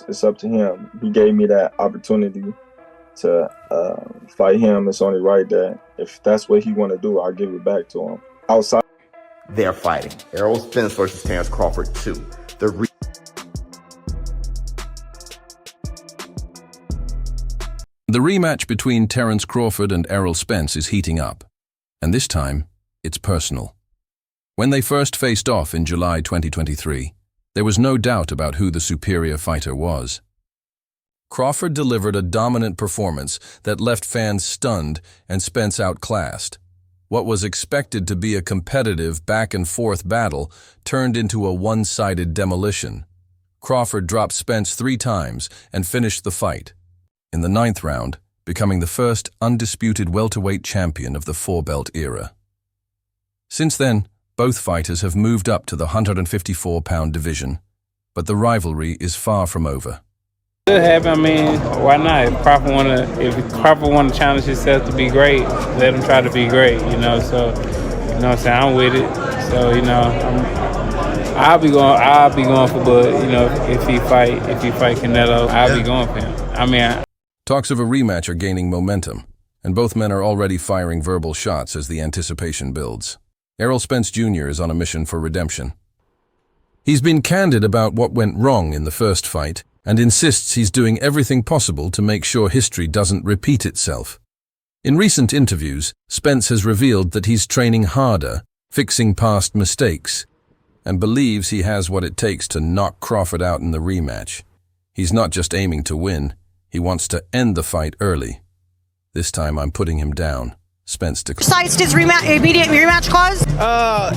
It's up to him. He gave me that opportunity to fight him. It's only right that if that's what he want to do, I'll give it back to him. Outside. They're fighting. Errol Spence versus Terence Crawford 2. The rematch between Terence Crawford and Errol Spence is heating up, and this time, it's personal. When they first faced off in July 2023, there was no doubt about who the superior fighter was. Crawford delivered a dominant performance that left fans stunned and Spence outclassed. What was expected to be a competitive back-and-forth battle turned into a one-sided demolition. Crawford dropped Spence 3 times and finished the fight, in the 9th round, becoming the first undisputed welterweight champion of the 4-belt era. Since then, both fighters have moved up to the 154-pound division, but the rivalry is far from over. Could happen. I mean, why not? If Crawford want to challenge himself to be great, let him try to be great. So you know what I'm saying, I'm with it. So I'll be going for Bud. If he fight Canelo, I'll be going for him. Talks of a rematch are gaining momentum, and both men are already firing verbal shots as the anticipation builds. Errol Spence Jr. is on a mission for redemption. He's been candid about what went wrong in the first fight and insists he's doing everything possible to make sure history doesn't repeat itself. In recent interviews, Spence has revealed that he's training harder, fixing past mistakes, and believes he has what it takes to knock Crawford out in the rematch. He's not just aiming to win. He wants to end the fight early. This time I'm putting him down, Spence declared. Besides his immediate rematch clause? I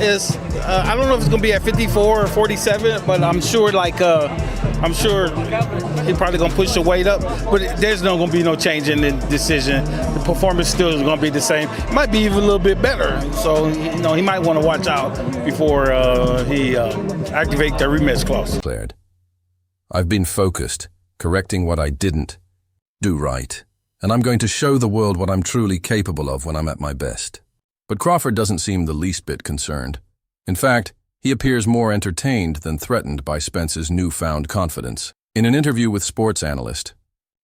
don't know if it's gonna be at 54 or 47, but I'm sure he's probably gonna push the weight up. But there's not gonna be no change in the decision. The performance still is gonna be the same. It might be even a little bit better. So he might want to watch out before he activates the rematch clause. Declared. I've been focused, correcting what I didn't do right, and I'm going to show the world what I'm truly capable of when I'm at my best. But Crawford doesn't seem the least bit concerned. In fact, he appears more entertained than threatened by Spence's newfound confidence. In an interview with sports analyst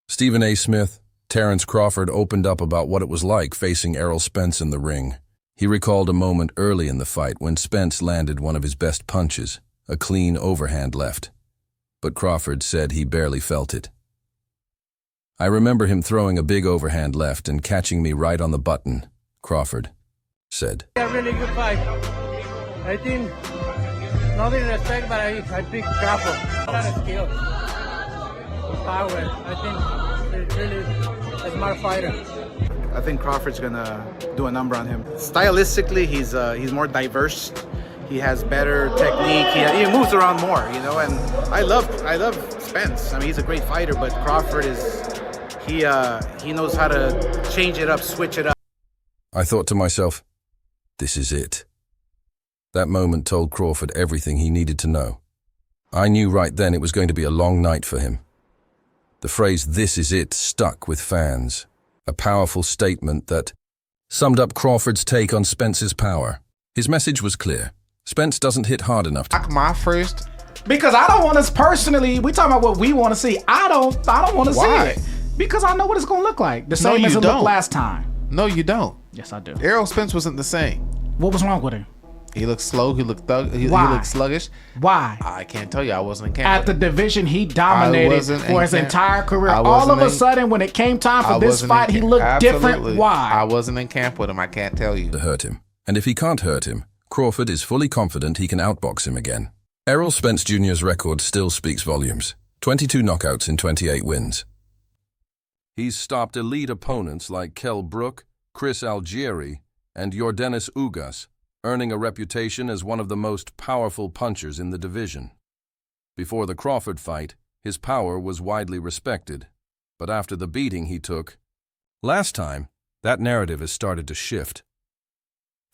Stephen A. Smith, Terence Crawford opened up about what it was like facing Errol Spence in the ring. He recalled a moment early in the fight when Spence landed one of his best punches, a clean overhand left. But Crawford said he barely felt it. I remember him throwing a big overhand left and catching me right on the button, Crawford said. A really good fight. I think, nothing to respect, but I picked Crawford. A lot of skill. Power. I think he's really a smart fighter. I think Crawford's gonna do a number on him. Stylistically, he's more diverse. He has better technique. He moves around more, and I love Spence. I mean, he's a great fighter, but Crawford he knows how to change it up, switch it up. I thought to myself, this is it. That moment told Crawford everything he needed to know. I knew right then it was going to be a long night for him. The phrase, "this is it," stuck with fans. A powerful statement that summed up Crawford's take on Spence's power. His message was clear. Spence doesn't hit hard enough to my first. Because I don't want us personally, we talking about what we want to see. I don't want to see it. Because I know what it's going to look like. The same as it looked last time. No, you don't. Yes, I do. Errol Spence wasn't the same. What was wrong with him? He looked slow. He looked he looked sluggish. Why? I can't tell you. I wasn't in camp. At the division, he dominated for his entire career. All of a sudden, when it came time for this fight, he looked different. Why? I wasn't in camp with him. I can't tell you. To hurt him. And if he can't hurt him, Crawford is fully confident he can outbox him again. Errol Spence Jr.'s record still speaks volumes. 22 knockouts in 28 wins. He's stopped elite opponents like Kell Brook, Chris Algieri, and Yordenis Ugas, earning a reputation as one of the most powerful punchers in the division. Before the Crawford fight, his power was widely respected, but after the beating he took last time, that narrative has started to shift.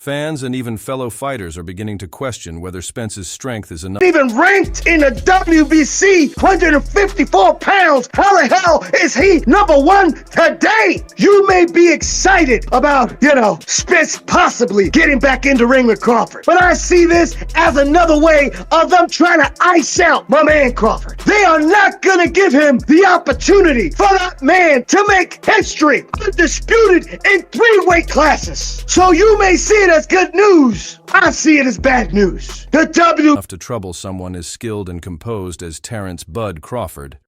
Fans and even fellow fighters are beginning to question whether Spence's strength is enough. Even ranked in the WBC, 154 pounds. How the hell is he #1 today? You may be excited about, Spence possibly getting back in the ring with Crawford. But I see this as another way of them trying to ice out my man Crawford. They are not going to give him the opportunity for that man to make history, undisputed in 3 weight classes. So you may see it as good news. I see it as bad news. Enough to trouble someone as skilled and composed as Terence "Bud" Crawford.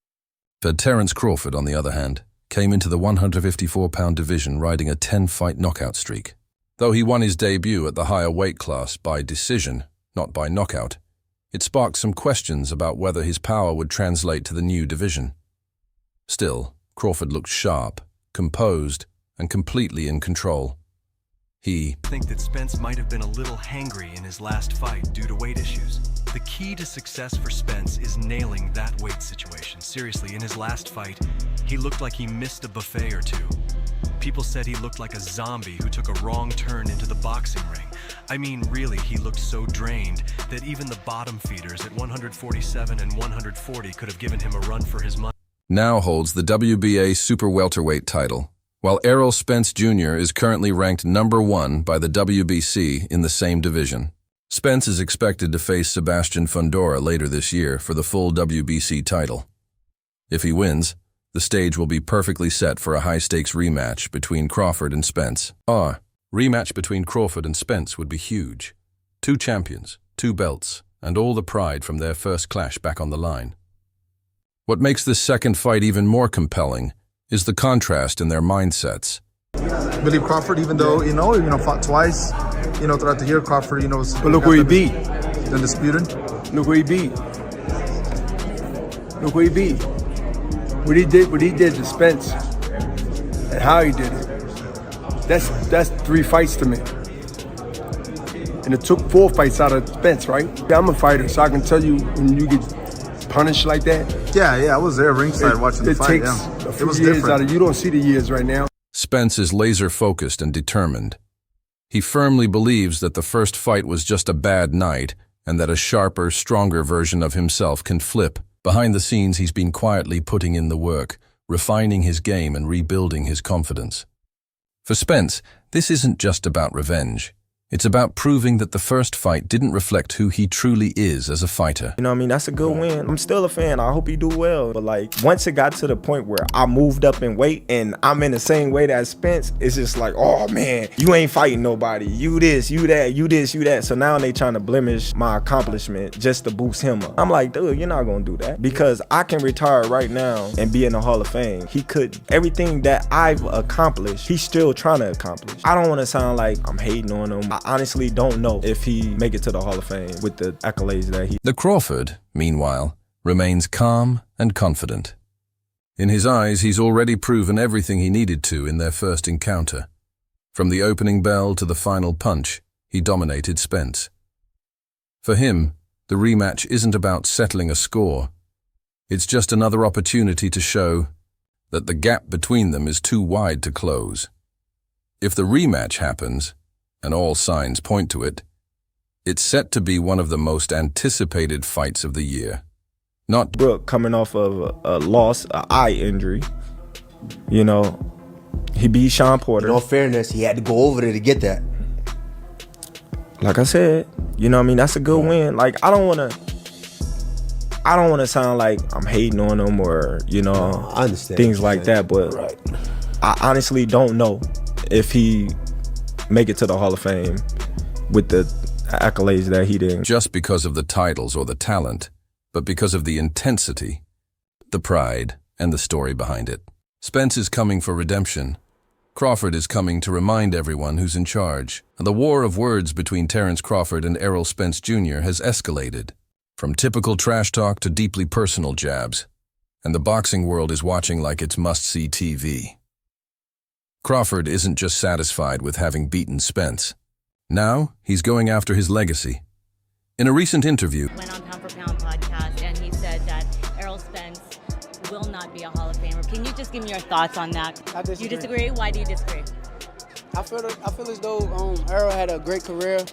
But Terence Crawford, on the other hand, came into the 154-pound division riding a 10-fight knockout streak. Though he won his debut at the higher weight class by decision, not by knockout, it sparked some questions about whether his power would translate to the new division. Still, Crawford looked sharp, composed, and completely in control. I think that Spence might have been a little hangry in his last fight due to weight issues. The key to success for Spence is nailing that weight situation. Seriously, in his last fight, he looked like he missed a buffet or two. People said he looked like a zombie who took a wrong turn into the boxing ring. I mean, really, he looked so drained that even the bottom feeders at 147 and 140 could have given him a run for his money. Now holds the WBA super welterweight title, while Errol Spence Jr. is currently ranked #1 by the WBC in the same division. Spence is expected to face Sebastian Fundora later this year for the full WBC title. If he wins, the stage will be perfectly set for a high-stakes rematch between Crawford and Spence. Rematch between Crawford and Spence would be huge. 2 champions, 2 belts, and all the pride from their first clash back on the line. What makes this second fight even more compelling is the contrast in their mindsets. I believe Crawford, even though, fought twice, throughout the year, Crawford, was... But look who he beat. Undisputed. Look who he beat. Look who he beat. What he did to Spence, and how he did it. That's 3 fights to me. And it took 4 fights out of Spence, right? I'm a fighter, so I can tell you when you get punished like that. Yeah, I was there ringside watching the fight. It was years out of you. Don't see the years right now. Spence is laser-focused and determined. He firmly believes that the first fight was just a bad night and that a sharper, stronger version of himself can flip. Behind the scenes, he's been quietly putting in the work, refining his game and rebuilding his confidence. For Spence, this isn't just about revenge. It's about proving that the first fight didn't reflect who he truly is as a fighter. That's a good win. I'm still a fan. I hope he do well. But once it got to the point where I moved up in weight and I'm in the same weight as Spence, it's just like, oh man, you ain't fighting nobody. You this, you that, you this, you that. So now they trying to blemish my accomplishment just to boost him up. I'm like, dude, you're not gonna do that. Because I can retire right now and be in the Hall of Fame. He could. Everything that I've accomplished, he's still trying to accomplish. I don't want to sound like I'm hating on him. I honestly don't know if he make it to the Hall of Fame with the accolades that he... The Crawford, meanwhile, remains calm and confident. In his eyes, he's already proven everything he needed to in their first encounter. From the opening bell to the final punch, he dominated Spence. For him, the rematch isn't about settling a score. It's just another opportunity to show that the gap between them is too wide to close. If the rematch happens, and all signs point to it, it's set to be one of the most anticipated fights of the year. Not Brooke coming off of a loss, an eye injury. He beat Sean Porter. In all fairness, he had to go over there to get that. Like I said, that's a good win. I don't want to sound like I'm hating on him or, I understand things like that, but right. I honestly don't know if he make it to the Hall of Fame with the accolades that he did. Just because of the titles or the talent, but because of the intensity, the pride, and the story behind it. Spence is coming for redemption. Crawford is coming to remind everyone who's in charge. And the war of words between Terence Crawford and Errol Spence Jr. has escalated, from typical trash talk to deeply personal jabs. And the boxing world is watching like it's must-see TV. Crawford isn't just satisfied with having beaten Spence. Now, he's going after his legacy. In a recent interview, went on Pound for Pound podcast, and he said that Errol Spence will not be a Hall of Famer. Can you just give me your thoughts on that? I disagree. You disagree? Why do you disagree? I feel as though Errol had a great career.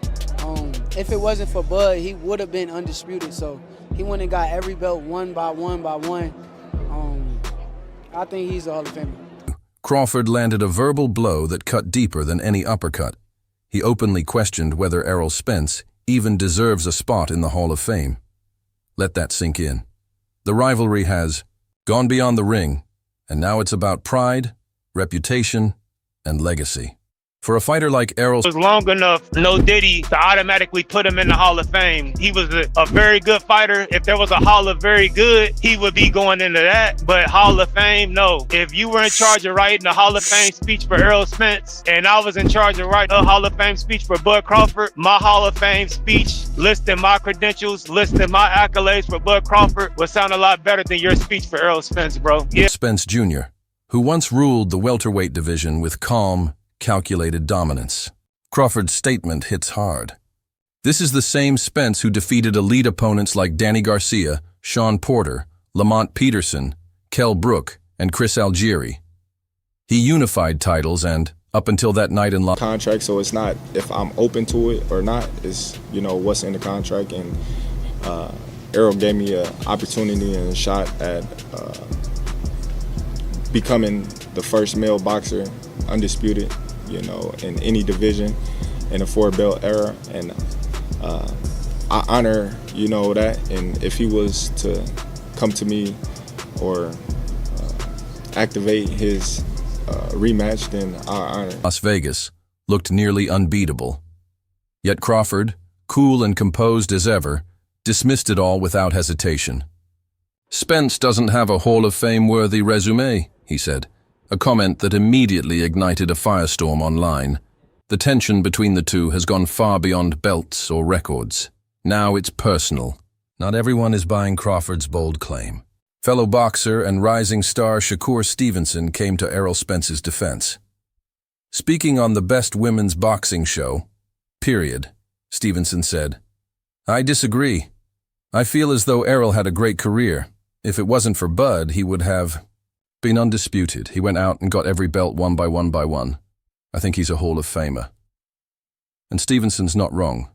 If it wasn't for Bud, he would have been undisputed. So he went and got every belt one by one by one. I think he's a Hall of Famer. Crawford landed a verbal blow that cut deeper than any uppercut. He openly questioned whether Errol Spence even deserves a spot in the Hall of Fame. Let that sink in. The rivalry has gone beyond the ring, and now it's about pride, reputation, and legacy. For a fighter like Errol, it was long enough, no Diddy, to automatically put him in the Hall of Fame. He was a very good fighter. If there was a Hall of Very Good, he would be going into that. But Hall of Fame, no. If you were in charge of writing the Hall of Fame speech for Errol Spence, and I was in charge of writing a Hall of Fame speech for Bud Crawford, my Hall of Fame speech, listing my credentials, listing my accolades for Bud Crawford, would sound a lot better than your speech for Errol Spence, bro. Yeah. Spence Jr., who once ruled the welterweight division with calm, calculated dominance. Crawford's statement hits hard. This is the same Spence who defeated elite opponents like Danny Garcia, Sean Porter, Lamont Peterson, Kell Brook, and Chris Algieri. He unified titles and, up until that night in contract, so it's not if I'm open to it or not, it's, what's in the contract. And Errol gave me an opportunity and a shot at becoming the first male boxer, undisputed, in any division in the 4-belt era, and I honor, that. And if he was to come to me or activate his rematch, then I honor. Las Vegas looked nearly unbeatable. Yet Crawford, cool and composed as ever, dismissed it all without hesitation. "Spence doesn't have a Hall of Fame-worthy resume," he said, a comment that immediately ignited a firestorm online. The tension between the two has gone far beyond belts or records. Now it's personal. Not everyone is buying Crawford's bold claim. Fellow boxer and rising star Shakur Stevenson came to Errol Spence's defense. Speaking on the best women's boxing show, period, Stevenson said, "I disagree. I feel as though Errol had a great career. If it wasn't for Bud, he would have been undisputed. He went out and got every belt one by one by one. I think he's a Hall of Famer." And Stevenson's not wrong.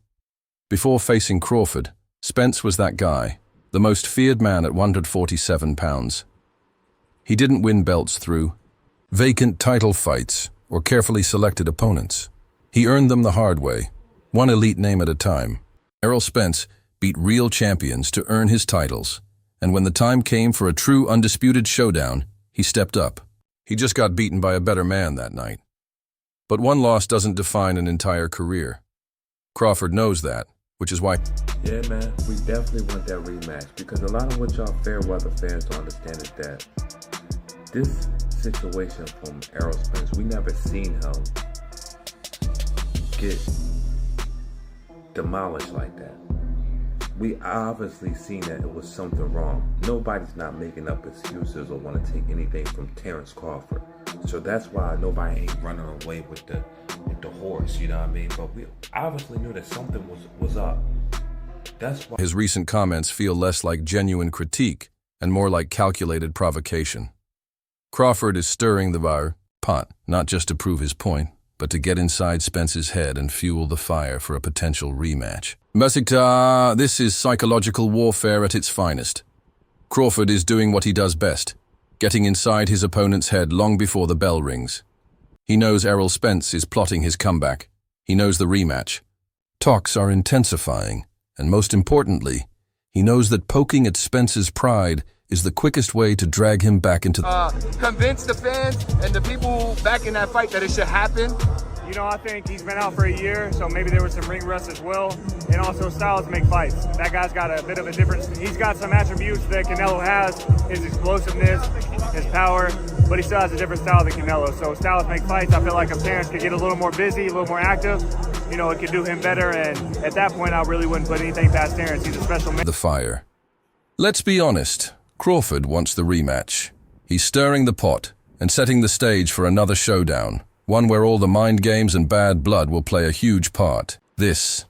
Before facing Crawford, Spence was that guy, the most feared man at 147 pounds. He didn't win belts through vacant title fights or carefully selected opponents. He earned them the hard way, one elite name at a time. Errol Spence beat real champions to earn his titles, and when the time came for a true undisputed showdown, he stepped up. He just got beaten by a better man that night. But one loss doesn't define an entire career. Crawford knows that, which is why... Yeah, man, we definitely want that rematch, because a lot of what y'all fair weather fans don't understand is that this situation from Errol Spence, we never seen him get demolished like that. We obviously seen that it was something wrong. Nobody's not making up excuses or want to take anything from TerenceCrawford. So that's why nobody ain't running away with the horse, you know what I mean? But we obviously knew that something was up. That's why his recent comments feel less like genuine critique and more like calculated provocation. Crawford is stirring the pot, not just to prove his point, but to get inside Spence's head and fuel the fire for a potential rematch. This is psychological warfare at its finest. Crawford is doing what he does best, getting inside his opponent's head long before the bell rings. He knows Errol Spence is plotting his comeback. He knows the rematch. Talks are intensifying, and most importantly, he knows that poking at Spence's pride is the quickest way to drag him back into convince the fans and the people back in that fight that it should happen. I think he's been out for a year, so maybe there was some ring rust as well. And also, styles make fights. That guy's got a bit of a different... He's got some attributes that Canelo has, his explosiveness, his power, but he still has a different style than Canelo. So styles make fights. I feel like if Terence could get a little more busy, a little more active, it could do him better. And at that point, I really wouldn't put anything past Terence. He's a special man. The fire. Let's be honest. Crawford wants the rematch. He's stirring the pot and setting the stage for another showdown, one where all the mind games and bad blood will play a huge part. This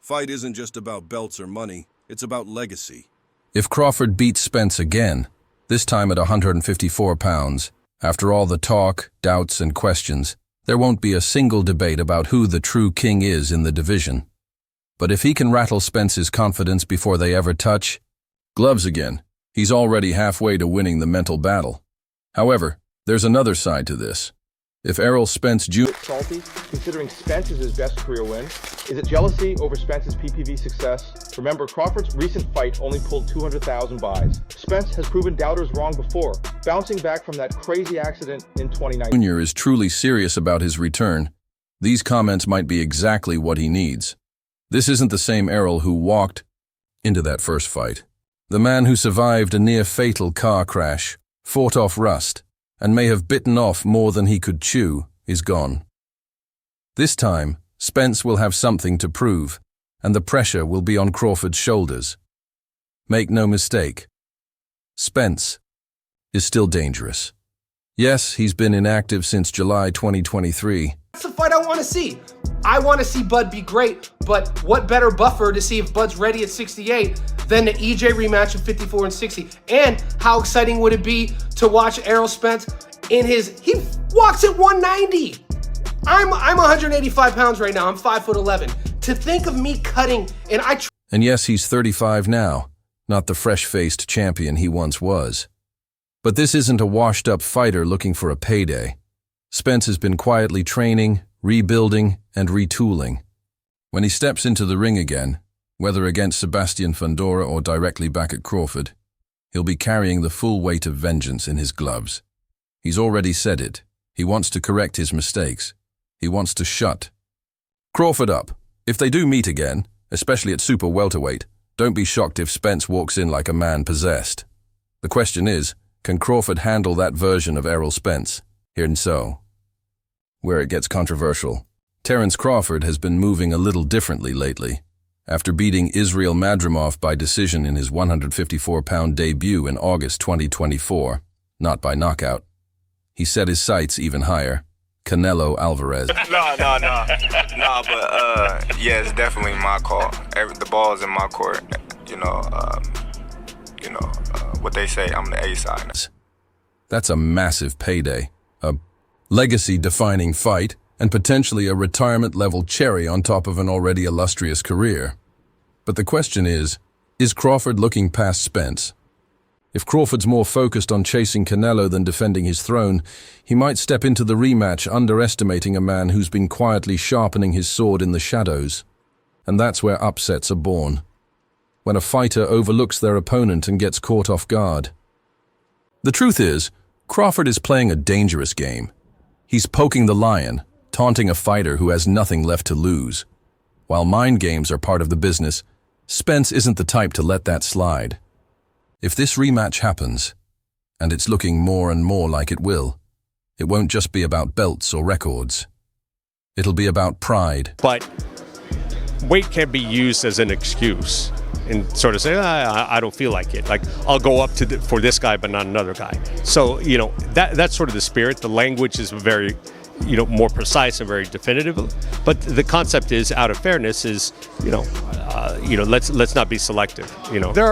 fight isn't just about belts or money, it's about legacy. If Crawford beats Spence again, this time at 154 pounds, after all the talk, doubts, and questions, There won't be a single debate about who the true king is in the division. But if he can rattle Spence's confidence before they ever touch, gloves again, he's already halfway to winning the mental battle. However, there's another side to this. If Errol Spence Jr. Salty, considering Spence is his best career win? Is it jealousy over Spence's PPV success? Remember, Crawford's recent fight only pulled 200,000 buys. Spence has proven doubters wrong before, bouncing back from that crazy accident in 2019. Jr. is truly serious about his return. These comments might be exactly what he needs. This isn't the same Errol who walked into that first fight. The man who survived a near-fatal car crash, fought off rust, and may have bitten off more than he could chew, is gone. This time, Spence will have something to prove, and the pressure will be on Crawford's shoulders. Make no mistake, Spence is still dangerous. Yes, he's been inactive since July 2023. That's the fight I want to see. I want to see Bud be great, but what better buffer to see if Bud's ready at 68 than the EJ rematch of 54 and 60? And how exciting would it be to watch Errol Spence he walks at 190. I'm 185 pounds right now. I'm 5'11". To think of me cutting And yes, he's 35 now, not the fresh-faced champion he once was. But this isn't a washed-up fighter looking for a payday. Spence has been quietly training, rebuilding, and retooling. When he steps into the ring again, whether against Sebastian Fundora or directly back at Crawford, he'll be carrying the full weight of vengeance in his gloves. He's already said it. He wants to correct his mistakes. He wants to shut Crawford up. If they do meet again, especially at super welterweight, don't be shocked if Spence walks in like a man possessed. The question is, can Crawford handle that version of Errol Spence? And so, where it gets controversial, TerenceCrawford has been moving a little differently lately. After beating Israel Madrimov by decision in his 154-pound debut in August 2024, not by knockout, he set his sights even higher. Canelo Alvarez. No, but yeah, it's definitely my call. The ball's in my court. What they say, I'm the A side. That's a massive payday, a legacy-defining fight, and potentially a retirement-level cherry on top of an already illustrious career. But the question is Crawford looking past Spence? If Crawford's more focused on chasing Canelo than defending his throne, he might step into the rematch underestimating a man who's been quietly sharpening his sword in the shadows. And that's where upsets are born. When a fighter overlooks their opponent and gets caught off guard. The truth is, Crawford is playing a dangerous game. He's poking the lion, taunting a fighter who has nothing left to lose. While mind games are part of the business, Spence isn't the type to let that slide. If this rematch happens, and it's looking more and more like it will, it won't just be about belts or records. It'll be about pride. But weight can be used as an excuse and sort of say, I don't feel like it. Like, I'll go up for this guy, but not another guy. So, that's sort of the spirit. The language is very, more precise and very definitive. But the concept is, out of fairness, is, let's not be selective. There are